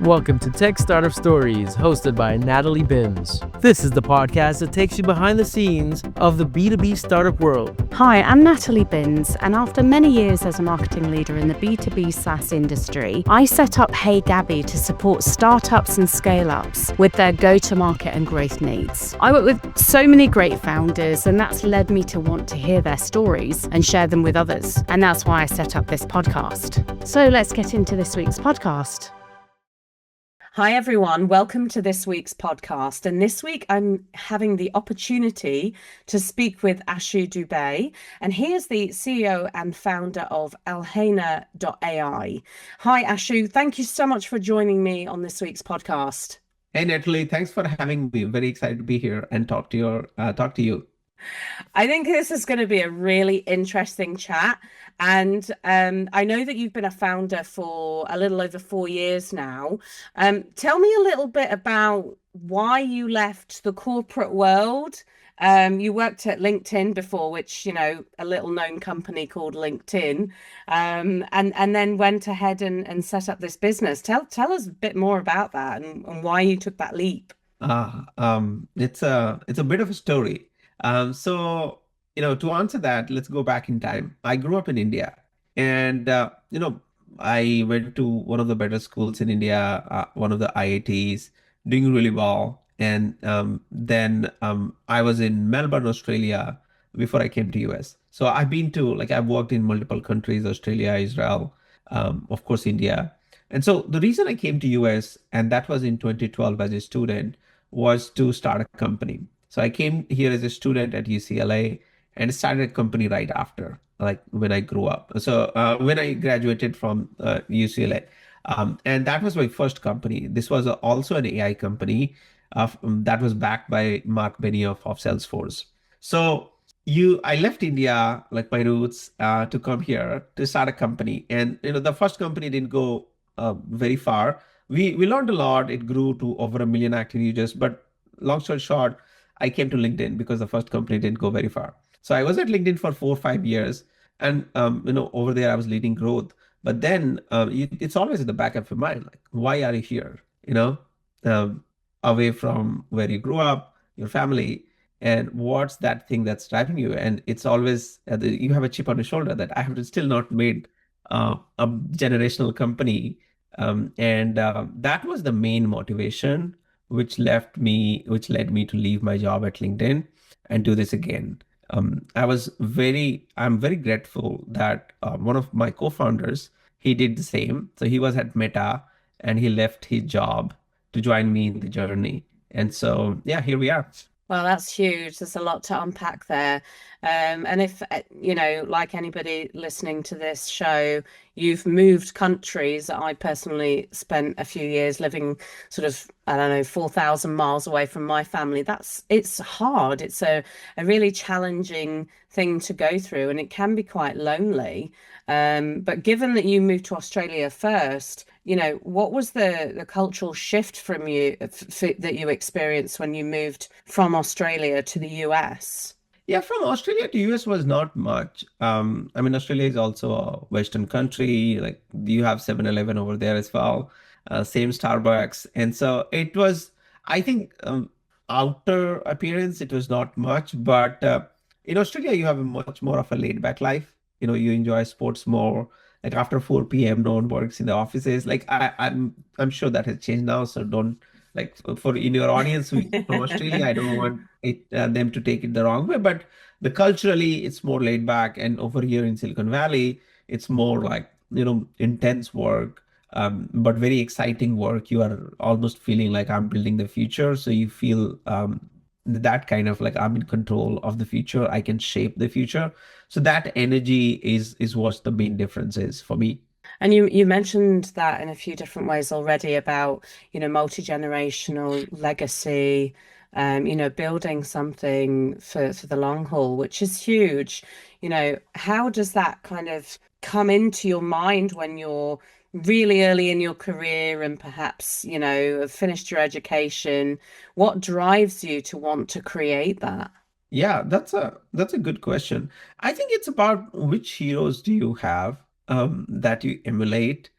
Welcome to Tech Startup Stories, hosted by Natalie Binns. This is the podcast that takes you behind the scenes of the B2B startup world. Hi, I'm Natalie Binns, and after many years as a marketing leader in the B2B SaaS industry, I set up Hey Gabby to support startups and scale-ups with their go-to-market and growth needs. I work with so many great founders, and that's led me to want to hear their stories and share them with others. And that's why I set up this podcast. So let's get into this week's podcast. Hi, everyone. Welcome to this week's podcast. And this week, I'm having the opportunity to speak with Ashu Dubey. And he is the CEO and founder of Alhena.ai. Hi, Ashu. Thank you so much for joining me on this week's podcast. Hey, Natalie. Thanks for having me. Very excited to be here and talk to you. I think this is going to be a really interesting chat. And I know that you've been a founder for a little over 4 years now. Tell me a little bit about why you left the corporate world. You worked at LinkedIn before, which, a little known company called LinkedIn, and then went ahead and set up this business. Tell us a bit more about that and why you took that leap. It's a bit of a story. To answer that, let's go back in time. I grew up in India, and I went to one of the better schools in India, one of the IITs, doing really well. And then I was in Melbourne, Australia, before I came to US. So I've worked in multiple countries: Australia, Israel, of course, India. And so the reason I came to US, and that was in 2012 as a student, was to start a company. So I came here as a student at UCLA and started a company right after, like when I grew up. So when I graduated from UCLA, and that was my first company. This was also an AI company that was backed by Mark Benioff of Salesforce. So I left India, like my roots, to come here to start a company. And the first company didn't go very far. We learned a lot. It grew to over 1 million active users. But long story short, I came to LinkedIn because the first company didn't go very far. So I was at LinkedIn for 4 or 5 years, and over there I was leading growth. But then it's always in the back of your mind, like, why are you here? Away from where you grew up, your family, and what's that thing that's driving you? And it's always you have a chip on your shoulder that I have still not made a generational company, and that was the main motivation, which led me to leave my job at LinkedIn and do this again. I'm very grateful that one of my co-founders, he did the same. So he was at Meta and he left his job to join me in the journey. And so, yeah, here we are. Well, that's huge. There's a lot to unpack there. And if, like anybody listening to this show, you've moved countries. I personally spent a few years living sort of, 4,000 miles away from my family. It's hard. It's a really challenging thing to go through, and it can be quite lonely. But given that you moved to Australia first, what was the cultural shift from you that you experienced when you moved from Australia to the US? Yeah, from Australia to US was not much. Australia is also a Western country. Like you have 7-Eleven over there as well, same Starbucks. And so it was, I think, outer appearance, it was not much. But in Australia, you have a much more of a laid back life. You enjoy sports more. Like after 4 p.m., no one works in the offices. Like I'm sure that has changed now. So don't, like, for in your audience from Australia, I don't want them to take it the wrong way. But culturally, it's more laid back. And over here in Silicon Valley, it's more like intense work, but very exciting work. You are almost feeling like I'm building the future. So you feel that kind of like I'm in control of the future. I can shape the future. So that energy is what the main difference is for me. And you mentioned that in a few different ways already about, multi-generational legacy, building something for the long haul, which is huge. How does that kind of come into your mind when you're really early in your career and perhaps, have finished your education? What drives you to want to create that? Yeah, that's a good question. I think it's about which heroes do you have that you emulate.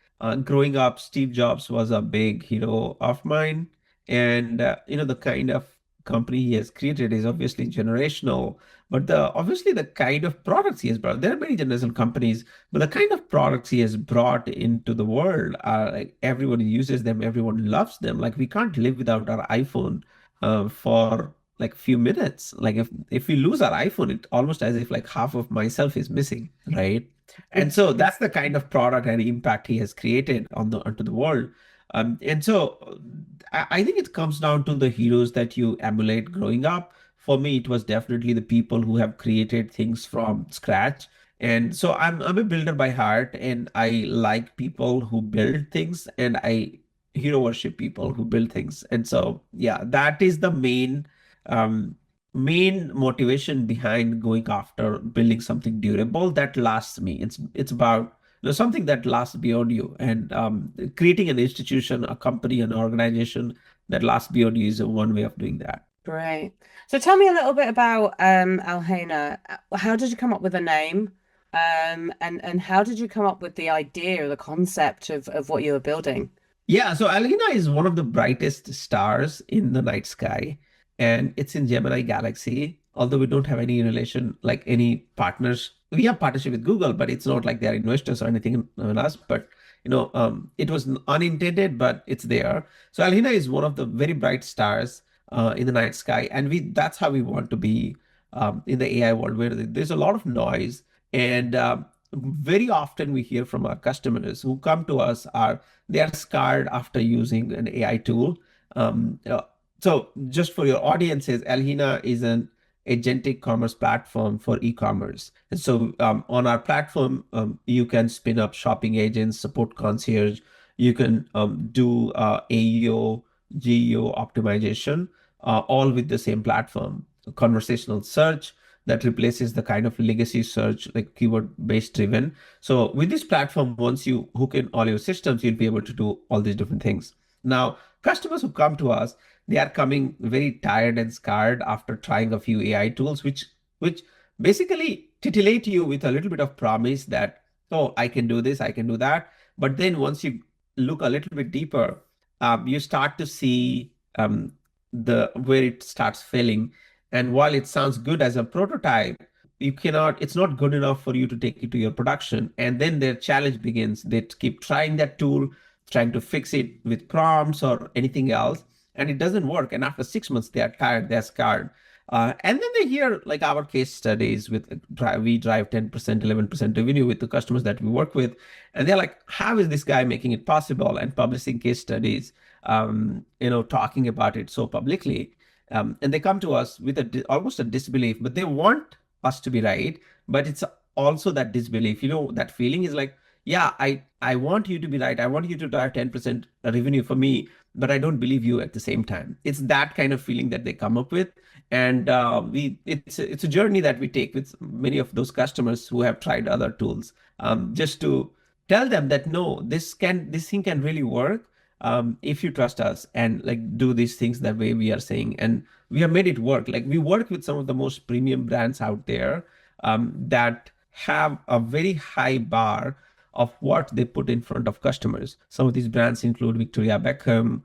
growing up, Steve Jobs was a big hero of mine. And, the kind of company he has created is obviously generational, but obviously the kind of products he has brought, there are many generational companies, but the kind of products he has brought into the world are like everyone uses them, everyone loves them. Like we can't live without our iPhone for like few minutes. Like if we lose our iPhone, it almost as if like half of myself is missing, right? And so that's the kind of product and impact he has created onto the world. And so I think it comes down to the heroes that you emulate growing up. For me, it was definitely the people who have created things from scratch. And so I'm a builder by heart, and I like people who build things, and I hero worship people who build things. And so yeah, that is the um, main motivation behind going after building something durable that lasts me. It's about something that lasts beyond you, and creating an institution, a company, an organization that lasts beyond you is one way of doing that. Great. So tell me a little bit about Alhena. How did you come up with the name? And how did you come up with the idea or the concept of what you were building? Yeah, so Alhena is one of the brightest stars in the night sky, and it's in Gemini Galaxy. Although we don't have any relation, like any partners, we have partnership with Google, but it's not like they're investors or anything in us. But it was unintended, but it's there. So Alhena is one of the very bright stars in the night sky, and that's how we want to be in the AI world, where there's a lot of noise, and very often we hear from our customers who come to us are they are scarred after using an AI tool. Um, uh, so just for your audiences, Alhena is an agentic commerce platform for e-commerce. And so on our platform, you can spin up shopping agents, support concierge, you can do AEO, GEO optimization, all with the same platform. Conversational search that replaces the kind of legacy search, like keyword based driven. So with this platform, once you hook in all your systems, you'll be able to do all these different things. Now, customers who come to us, they are coming very tired and scarred after trying a few AI tools, which basically titillate you with a little bit of promise that, oh, I can do this, I can do that. But then once you look a little bit deeper, you start to see the where it starts failing. And while it sounds good as a prototype, it's not good enough for you to take it to your production. And then their challenge begins. They keep trying that tool, trying to fix it with prompts or anything else, and it doesn't work. And after 6 months, they are tired, they're scarred. And then they hear like our case studies with we drive 10%, 11% revenue with the customers that we work with. And they're like, how is this guy making it possible? And publishing case studies, talking about it so publicly. And they come to us with almost a disbelief, but they want us to be right. But it's also that disbelief, that feeling is like, yeah, I want you to be right. I want you to drive 10% revenue for me, but I don't believe you at the same time. It's that kind of feeling that they come up with. And it's a journey that we take with many of those customers who have tried other tools, just to tell them that no, this thing can really work if you trust us and like do these things that way we are saying. And we have made it work. Like we work with some of the most premium brands out there that have a very high bar of what they put in front of customers. Some of these brands include Victoria Beckham,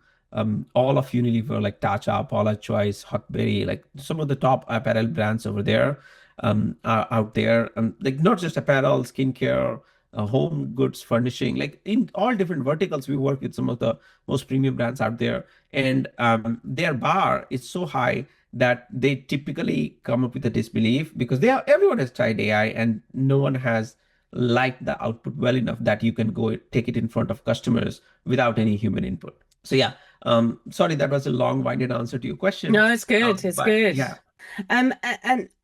all of Unilever, like Tatcha, Paula Choice, Hotberry, like some of the top apparel brands over there are out there. Like not just apparel, skincare, home goods, furnishing, like in all different verticals, we work with some of the most premium brands out there. And their bar is so high that they typically come up with a disbelief because everyone has tried AI and no one has liked the output well enough that you can go take it in front of customers without any human input. So yeah, sorry, that was a long-winded answer to your question. No, it's good. It's good. Yeah. And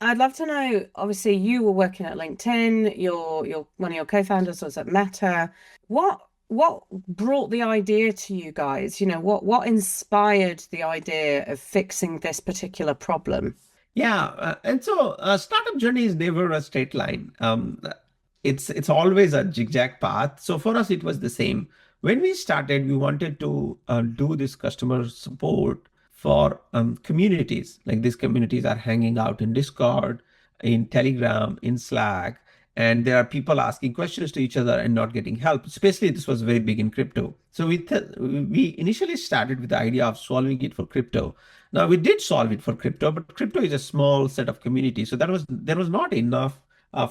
I'd love to know, obviously you were working at LinkedIn, you're one of your co-founders was at Meta. What brought the idea to you guys? What inspired the idea of fixing this particular problem? Yeah, and so startup journey is never a straight line. It's always a zigzag path. So for us, it was the same. When we started, we wanted to do this customer support for communities. Like these communities are hanging out in Discord, in Telegram, in Slack. and there are people asking questions to each other and not getting help. Especially this was very big in crypto. So we initially started with the idea of solving it for crypto. Now we did solve it for crypto, but crypto is a small set of community, so there was not enough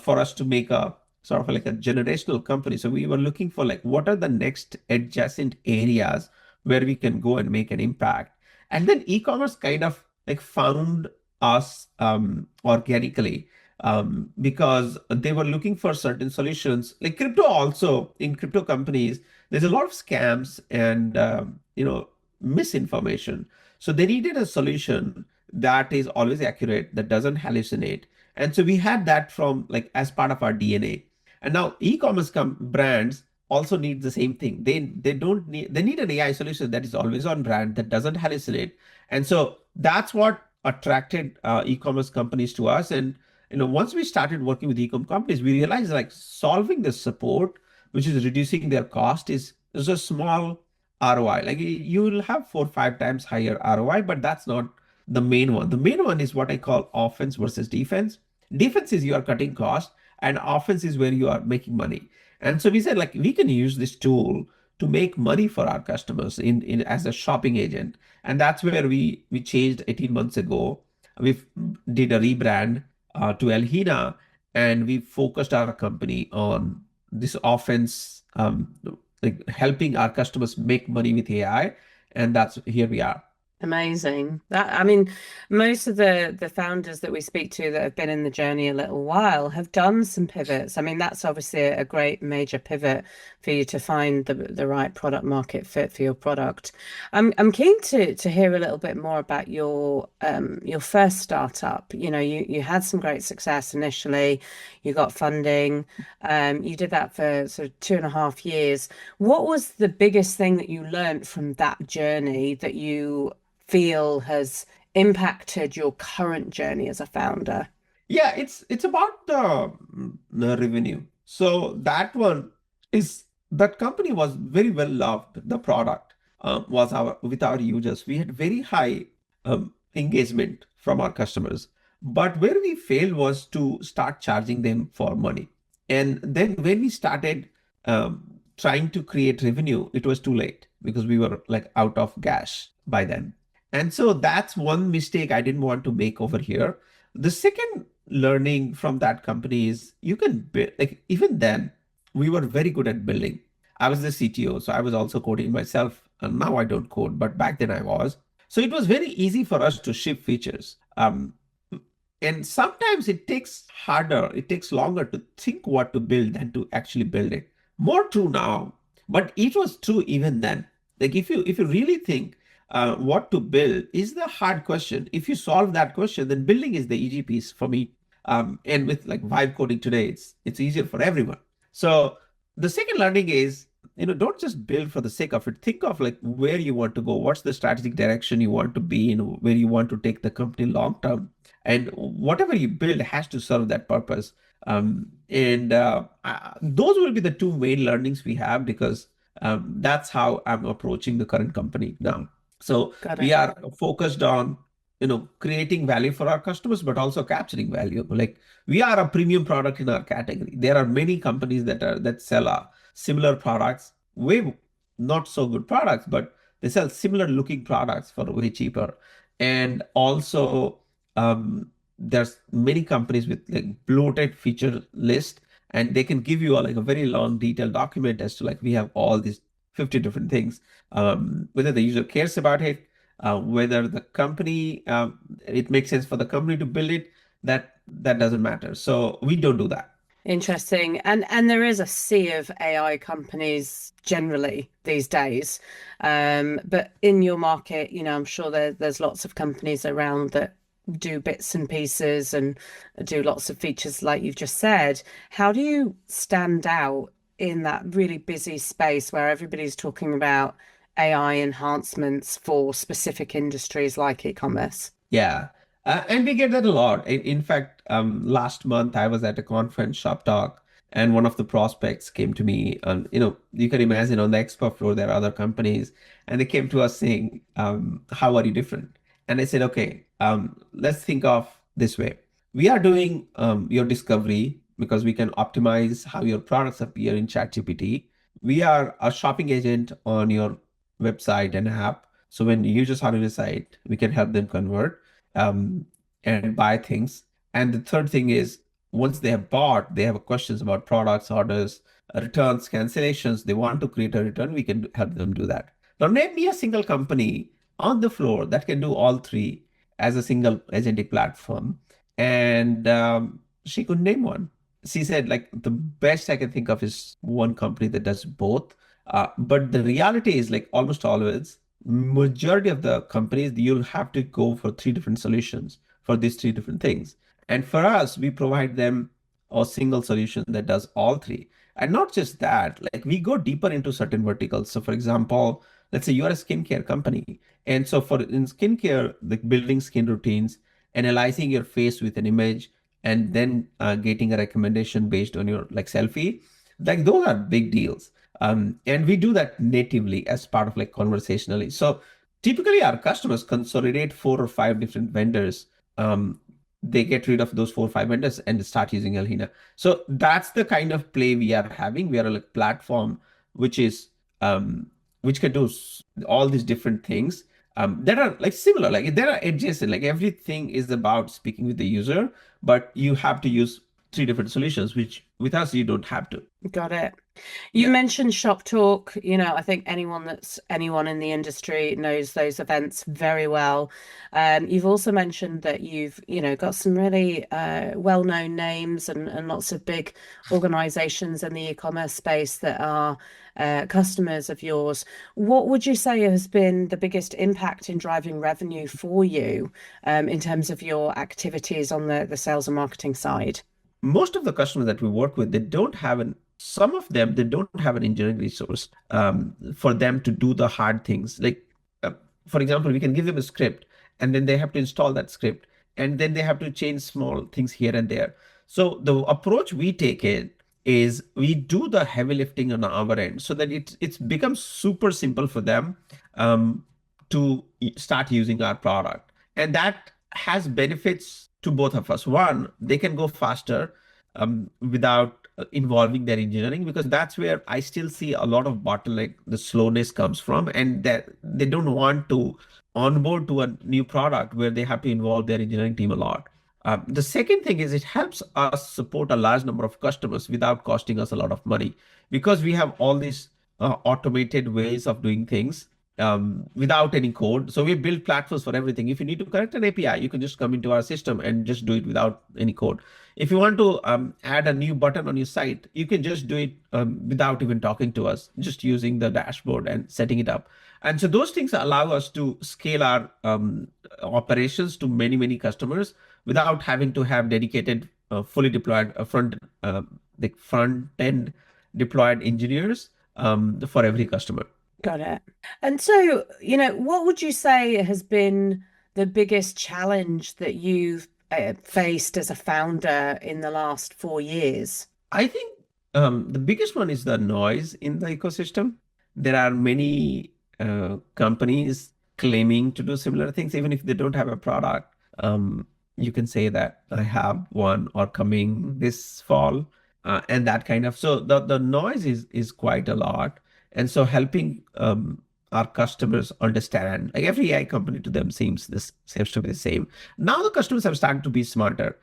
for us to make a sort of like a generational company. So we were looking for like what are the next adjacent areas where we can go and make an impact. And then e-commerce kind of like found us organically, because they were looking for certain solutions. Like crypto also, in crypto companies, there's a lot of scams and misinformation. So they needed a solution that is always accurate, that doesn't hallucinate. And so we had that from like as part of our DNA. And now e-commerce brands also need the same thing. They need an AI solution that is always on brand, that doesn't hallucinate. And so that's what attracted e-commerce companies to us. And once we started working with e-com companies, we realized like solving the support, which is reducing their cost, is a small ROI. Like you will have 4 or 5 times higher ROI, but that's not the main one. The main one is what I call offense versus defense. Defense is you are cutting cost, and offense is where you are making money. And so we said like we can use this tool to make money for our customers in as a shopping agent. And that's where we changed 18 months ago. We did a rebrand to Alhena, and we focused our company on this offense, like helping our customers make money with AI. And that's here we are. Amazing. I mean, most of the founders that we speak to that have been in the journey a little while have done some pivots. I mean, that's obviously a great major pivot for you to find the right product market fit for your product. I'm keen to hear a little bit more about your first startup. You had some great success initially. You got funding. You did that for sort of 2.5 years. What was the biggest thing that you learned from that journey that you feel has impacted your current journey as a founder? Yeah, it's about the revenue. So that company was very well loved. The product was with our users. We had very high engagement from our customers. But where we failed was to start charging them for money. And then when we started trying to create revenue, it was too late because we were like out of gas by then. And so that's one mistake I didn't want to make over here. The second learning from that company is you can build, like even then, we were very good at building. I was the CTO, so I was also coding myself. And now I don't code, but back then I was. So it was very easy for us to ship features. And sometimes it takes longer to think what to build than to actually build it. More true now, but it was true even then. Like if you really think what to build is the hard question. If you solve that question, then building is the easy piece for me. And with like vibe coding today, it's easier for everyone. So the second learning is, don't just build for the sake of it. Think of like where you want to go. What's the strategic direction you want to be in, where you want to take the company long term. And whatever you build has to serve that purpose. And those will be the two main learnings we have, because that's how I'm approaching the current company now. So we are focused on, creating value for our customers, but also capturing value. Like we are a premium product in our category. There are many companies that sell similar products, way not so good products, but they sell similar looking products for way cheaper. And also, there's many companies with like bloated feature list, and they can give you like a very long detailed document as to like we have all these 50 different things. Whether the user cares about it, whether the company, it makes sense for the company to build it, that doesn't matter. So we don't do that. Interesting. And there is a sea of AI companies generally these days. But in your market, I'm sure there's lots of companies around that do bits and pieces and do lots of features like you've just said. How do you stand out in that really busy space where everybody's talking about AI enhancements for specific industries like e-commerce? Yeah. And we get that a lot. In fact, last month I was at a conference, Shop Talk, and one of the prospects came to me. And you can imagine on the expo floor there are other companies, and they came to us saying, "How are you different?" And I said, "Okay, let's think of this way. We are doing your discovery because we can optimize how your products appear in ChatGPT. We are a shopping agent on your website and app. So when users are on your site, we can help them convert um, and buy things. And the third thing is once they have bought, they have questions about products, orders, returns, cancellations. They want to create a return. We can help them do that. Now, name me a single company on the floor that can do all three as a single agentic platform. And she could name one. She said, like, the best I can think of is one company that does both. But the reality is, like, almost always, majority of the companies, you'll have to go for three different solutions for these three different things. And for us, we provide them a single solution that does all three. And not just that, like we go deeper into certain verticals. So for example, let's say you're a skincare company. And so for in skincare, like building skin routines, analyzing your face with an image, and then getting a recommendation based on your like selfie, like those are big deals. And we do that natively as part of like conversationally. So typically our customers consolidate 4 or 5 different vendors. They get rid of those 4 or 5 vendors and start using Alhena. So that's the kind of play we are having. We are a like platform which is which can do all these different things that are like similar, like there are adjacent, like everything is about speaking with the user, but you have to use three different solutions, which with us you don't have to. Got it. You mentioned Shop Talk. I think anyone in the industry knows those events very well. You've also mentioned that you've, got some really well-known names and lots of big organizations in the e-commerce space that are customers of yours. What would you say has been the biggest impact in driving revenue for you in terms of your activities on the sales and marketing side? Most of the customers that we work with, some of them, they don't have an engineering resource for them to do the hard things. Like, for example, we can give them a script and then they have to install that script and then they have to change small things here and there. So the approach we take is we do the heavy lifting on our end so that it's becomes super simple for them to start using our product. And that has benefits to both of us. One, they can go faster without involving their engineering, because that's where I still see a lot of bottleneck, the slowness comes from, and that they don't want to onboard to a new product where they have to involve their engineering team a lot. The second thing is it helps us support a large number of customers without costing us a lot of money, because we have all these automated ways of doing things without any code. So we build platforms for everything. If you need to connect an API, you can just come into our system and just do it without any code. If you want to add a new button on your site, you can just do it without even talking to us, just using the dashboard and setting it up. And so those things allow us to scale our operations to many, many customers without having to have dedicated, fully deployed front end deployed engineers for every customer. Got it. And so, what would you say has been the biggest challenge that you've faced as a founder in the last 4 years? I think the biggest one is the noise in the ecosystem. There are many companies claiming to do similar things, even if they don't have a product. You can say that I have one or coming this fall, and that kind of. So the noise is quite a lot. And so helping our customers understand, like every AI company to them seems to be the same. Now the customers have started to be smarter.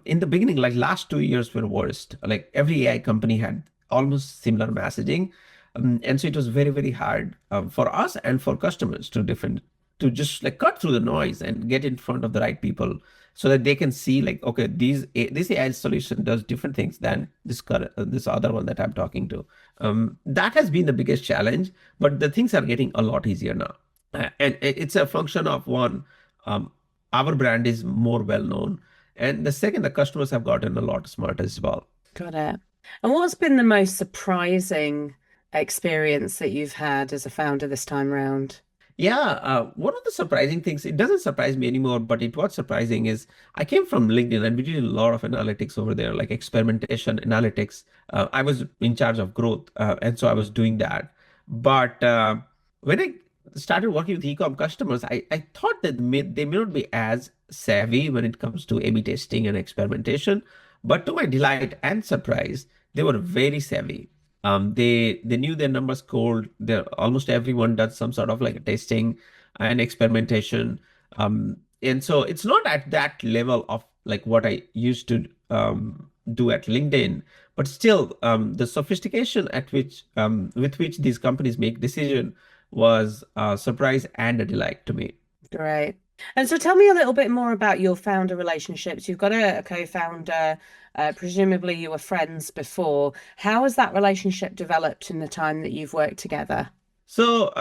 In the beginning, like last 2 years were worst. Like every AI company had almost similar messaging. And so it was very, very hard for us and for customers to just like cut through the noise and get in front of the right people so that they can see like, okay, this AI solution does different things than this other one that I'm talking to. That has been the biggest challenge, but the things are getting a lot easier now. And it's a function of one, our brand is more well known. And the second, the customers have gotten a lot smarter as well. Got it. And what's been the most surprising experience that you've had as a founder this time around? Yeah, one of the surprising things, it doesn't surprise me anymore, but it was surprising is I came from LinkedIn and we did a lot of analytics over there, like experimentation analytics. I was in charge of growth, and so I was doing that. But when I started working with e-com customers, I thought that they may not be as savvy when it comes to A/B testing and experimentation. But to my delight and surprise, they were very savvy. They knew their numbers cold. Almost everyone does some sort of like testing and experimentation. And so it's not at that level of like what I used to do at LinkedIn, but still the sophistication at which with which these companies make decision was a surprise and a delight to me. Great. And so tell me a little bit more about your founder relationships. You've got a co-founder, presumably you were friends before. How has that relationship developed in the time that you've worked together? So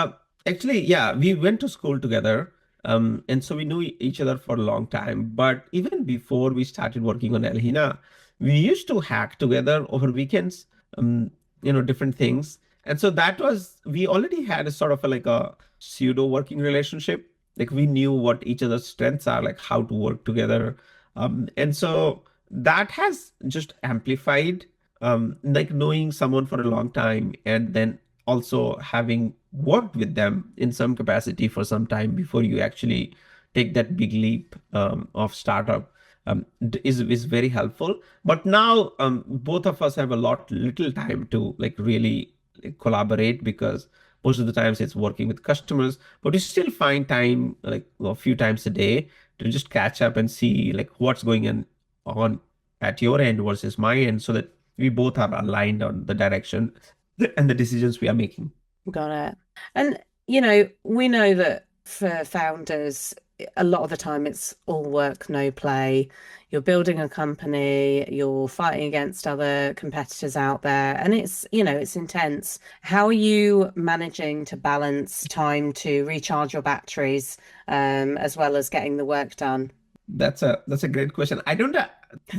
actually, yeah, we went to school together, and so we knew each other for a long time. But even before we started working on Alhena, we used to hack together over weekends, um, different things. And so that was we already had a sort of like a pseudo working relationship. Like we knew what each other's strengths are, like how to work together, and so that has just amplified like knowing someone for a long time and then also having worked with them in some capacity for some time before you actually take that big leap of startup is very helpful. But now both of us have a little time to like really like, collaborate because most of the times it's working with customers, but we still find time like a few times a day to just catch up and see like what's going on at your end versus my end so that we both are aligned on the direction and the decisions we are making. Got it. And, we know that for founders, a lot of the time it's all work, no play. You're building a company, you're fighting against other competitors out there, and it's intense. How are you managing to balance time to recharge your batteries, as well as getting the work done? That's a great question. I don't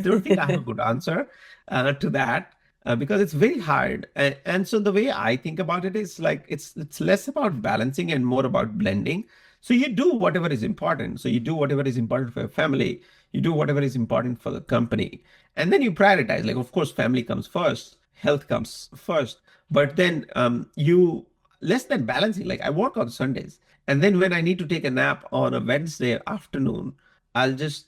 think I have a good answer to that because it's very hard. And so the way I think about it is like it's less about balancing and more about blending. So you do whatever is important. So you do whatever is important for your family. You do whatever is important for the company, and then you prioritize. Like of course, family comes first, health comes first, but then you less than balancing. Like I work on Sundays, and then when I need to take a nap on a Wednesday afternoon, I'll just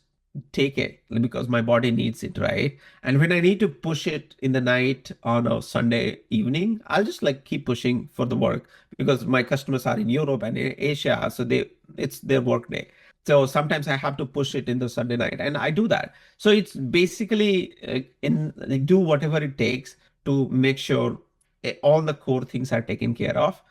take it because my body needs it, right? And when I need to push it in the night on a Sunday evening, I'll just like keep pushing for the work because my customers are in Europe and in Asia, so it's their work day. So sometimes I have to push it in the Sunday night, and I do that. So it's basically in like do whatever it takes to make sure all the core things are taken care of,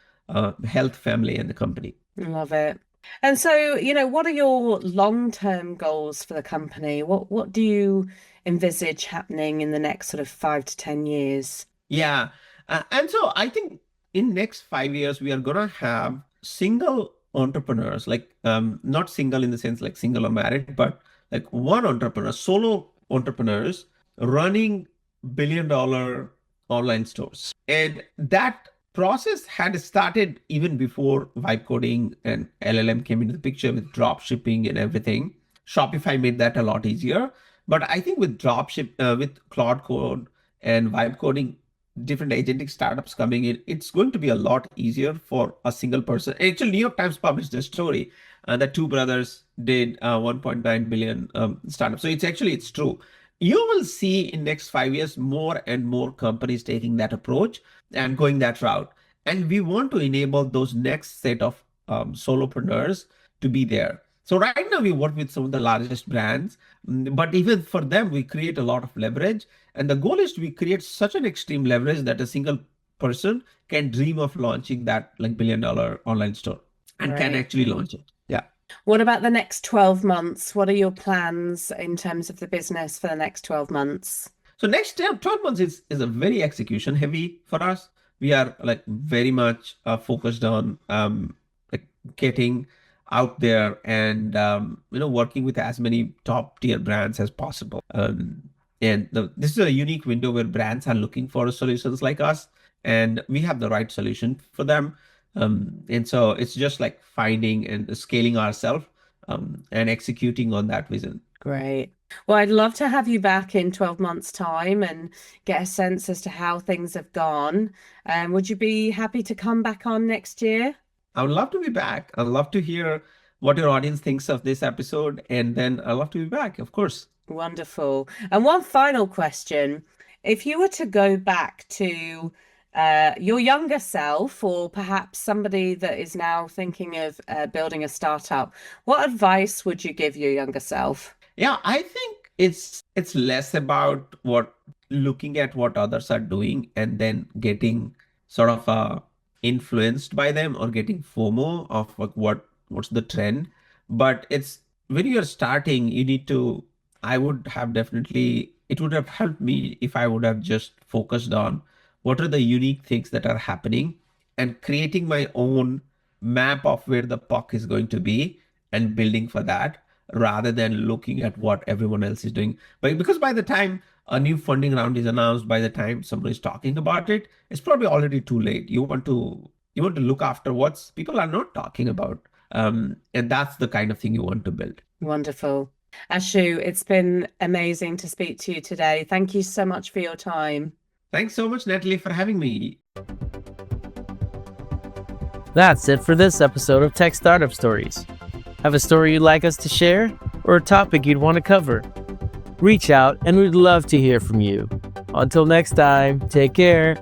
health, family, and the company. Love it. And so, what are your long-term goals for the company? What do you envisage happening in the next sort of 5 to 10 years? Yeah. And so I think in next 5 years, we are gonna have single entrepreneurs, like not single in the sense like single or married, but like one entrepreneur, solo entrepreneurs running billion-dollar online stores. And that process had started even before vibe coding and LLM came into the picture with drop shipping and everything. Shopify made that a lot easier. But I think with with Claude Code and vibe coding, different agentic startups coming in, it's going to be a lot easier for a single person. Actually, New York Times published a story that two brothers did 1.9 billion startup. So it's true. You will see in next 5 years more and more companies taking that approach and going that route. And we want to enable those next set of solopreneurs to be there. So right now we work with some of the largest brands, but even for them, we create a lot of leverage. And the goal is we create such an extreme leverage that a single person can dream of launching that like $1 billion online store and can Right. actually launch it. Yeah. What about the next 12 months? What are your plans in terms of the business for the next 12 months? So next 12 months is a very execution heavy for us. We are like very much focused on like getting out there and working with as many top tier brands as possible. This is a unique window where brands are looking for solutions like us, and we have the right solution for them. And so it's just like finding and scaling ourselves and executing on that vision. Great. Well, I'd love to have you back in 12 months' time and get a sense as to how things have gone. Would you be happy to come back on next year? I would love to be back. I'd love to hear what your audience thinks of this episode, and then I'd love to be back, of course. Wonderful. And one final question. If you were to go back to your younger self, or perhaps somebody that is now thinking of building a startup, what advice would you give your younger self? Yeah, I think it's less about what looking at what others are doing and then getting sort of influenced by them or getting FOMO of like what's the trend. But it's when you're starting, you need to, I would have definitely, it would have helped me if I would have just focused on what are the unique things that are happening and creating my own map of where the puck is going to be and building for that rather than looking at what everyone else is doing. But because by the time a new funding round is announced, by the time somebody is talking about it, it's probably already too late. You want to look after what's people are not talking about. And that's the kind of thing you want to build. Wonderful. Ashu, it's been amazing to speak to you today. Thank you so much for your time. Thanks so much, Natalie, for having me. That's it for this episode of Tech Startup Stories. Have a story you'd like us to share or a topic you'd want to cover? Reach out and we'd love to hear from you. Until next time, take care.